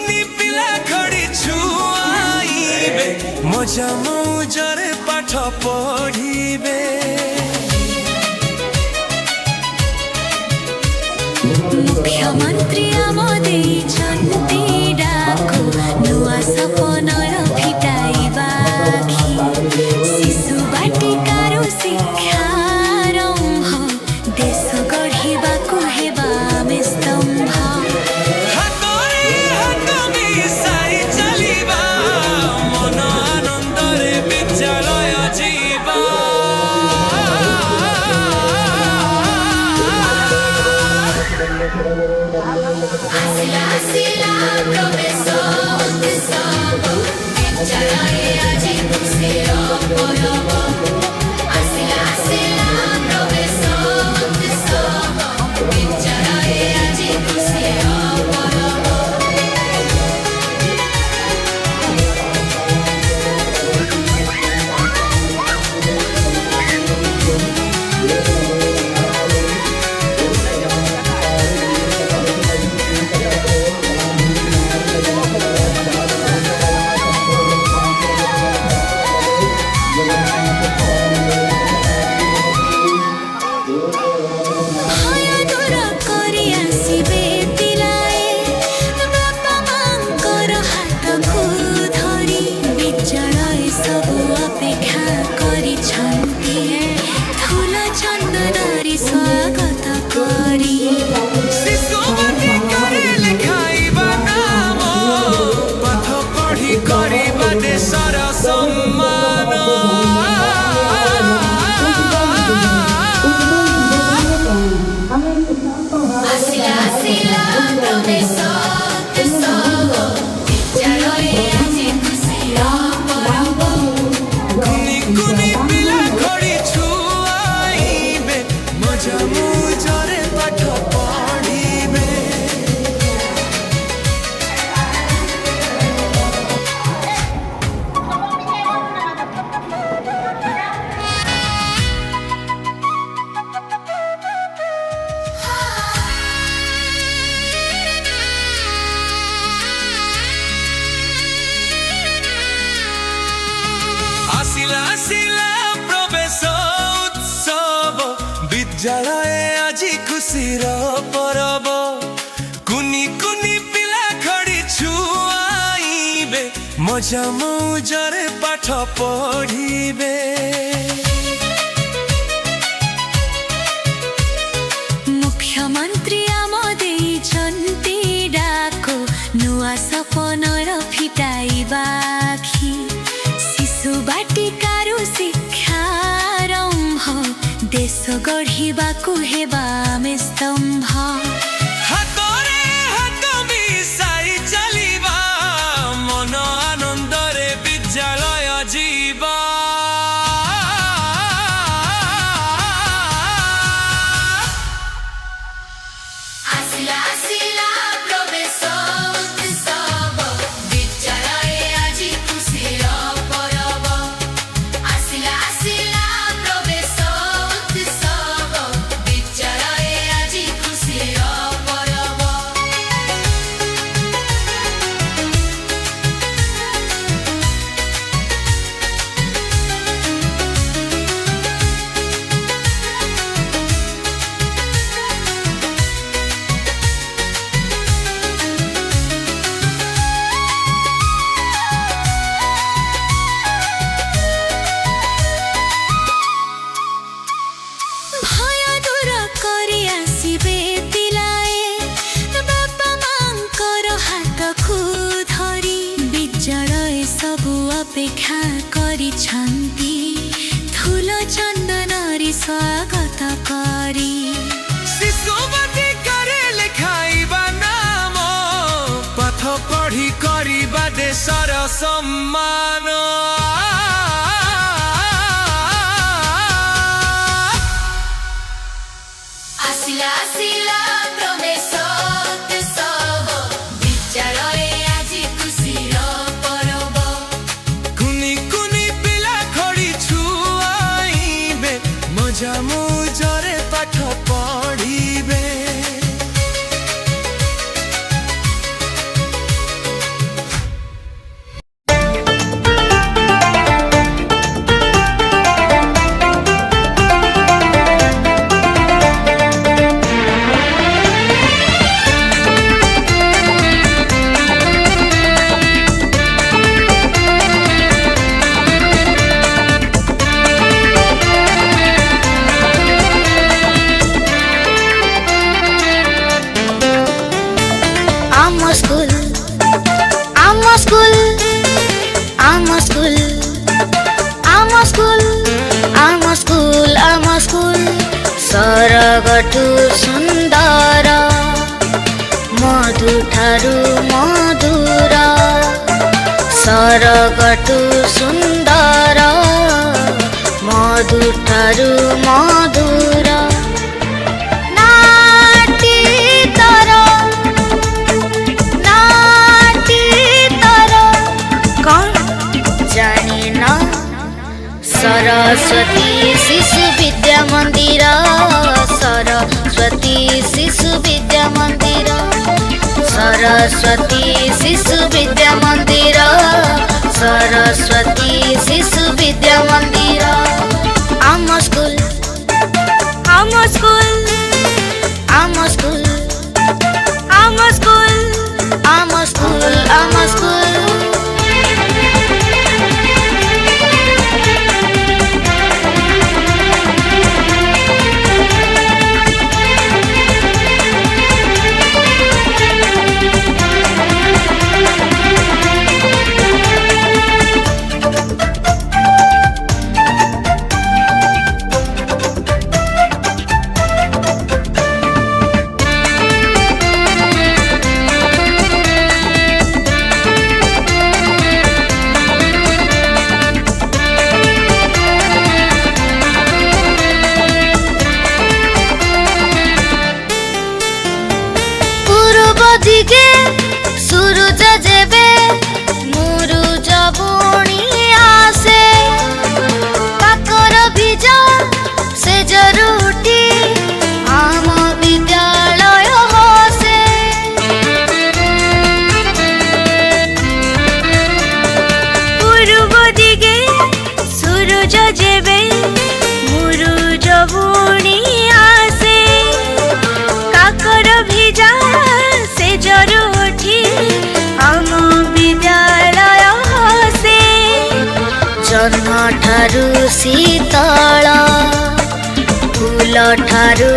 कुनी पिला खड़ी छुआइबे मजा मौजरे पाठ पढ़िबे मुख्यमंत्री आम देइछन्ति डाको नुआ सपनर फिटाइबाखि शिशु बाटिकार शिक्षारम्भ देश गढिबाको हेबा आमे स्तम्भ हातरे हात मिसाई चलिबा मन आनन्दरे विद्यालय जीवा Asila asila profesor tesoro Vicharaye aji kusiro porobo Asila asila profesor tesoro Vicharaye aji kusiro porobo ଆସିଲା ପ୍ରବେଶ ଉତ୍ସବ ବିଦ୍ୟାଳୟ ଆଜି ଖୁସିର ପରବ କୁନି କୁନି ପିଲା ଖଡ଼ି ଛୁଆଇବେ ମଜା ମୌଜରେ ପାଠ ପଢ଼ିବେ मुख्यमंत्री आम देइछन्ति डाको नुआ सपनर फिटाइबाखि शिशु बाटिकार शिक्षारम्भ देश गढिबाको हेबा आमे स्तम्भ हातरे हात मिसाई चलिबा मन आनन्दरे विद्यालय जीवा Asila asila profesor tesoro Vicharaye aji kusiro porobo Asila asila profesor tesoro Vicharaye aji kusiro porobo अपेक्षा गरिछन्ति ठुलो चन्दनरी स्वागत करी शिशुमती करे लेखाइबा नाम पाठ पढी करिबा देशर सम्मान आसिला आसिला प्रमेशर तेसबो विचारए आजि खुसीर परब कुनी कुनी पिला खडी छुआइबे मजा मौजरे पाठ पढिबे ଆମ ସ୍କୁଲ ଆମ ସ୍କୁଲ ଆମ ସ୍କୁଲ ଆମ ସ୍କୁଲ ଆମ ସ୍କୁଲ ସରଗଠୁ ସୁନ୍ଦର ମଧୁଠାରୁ ମଧୁର ସରଗଠୁ ସୁନ୍ଦର ମଧୁଠାରୁ ମଧୁର ନାଟି ତର କଣ ଜାଣିନ ସରସ୍ୱତୀ ଶିଶୁ ବିଦ୍ୟା ମନ୍ଦିର ସରସ୍ୱତୀ ଶିଶୁ ବିଦ୍ୟା ମନ୍ଦିର ସରସ୍ୱତୀ ଶିଶୁ ବିଦ୍ୟା ମନ୍ଦିର ସରସ୍ୱତୀ ଶିଶୁ ବିଦ୍ୟା ମନ୍ଦିର ଆମ ସ୍କୁଲ ଆମ ସ୍କୁଲ ଆମ ସ୍କୁଲ ଆମ ସ୍କୁଲ ଆମ ସ୍କୁଲ ଆମ ସ୍କୁଲ দিকে সূরজ যেবে মুরুজ বুনি আসে কাকর ভিজা সে জরুটি আম বিদ্যালয় হসে পূর্ব দিকে সূরজ যেবে মুরুজ বুনি আসে কাকর ভিজা জরুঠি আম বিদ্যালয় হসে জন্ম ঠারু শীতল ফুল ঠারু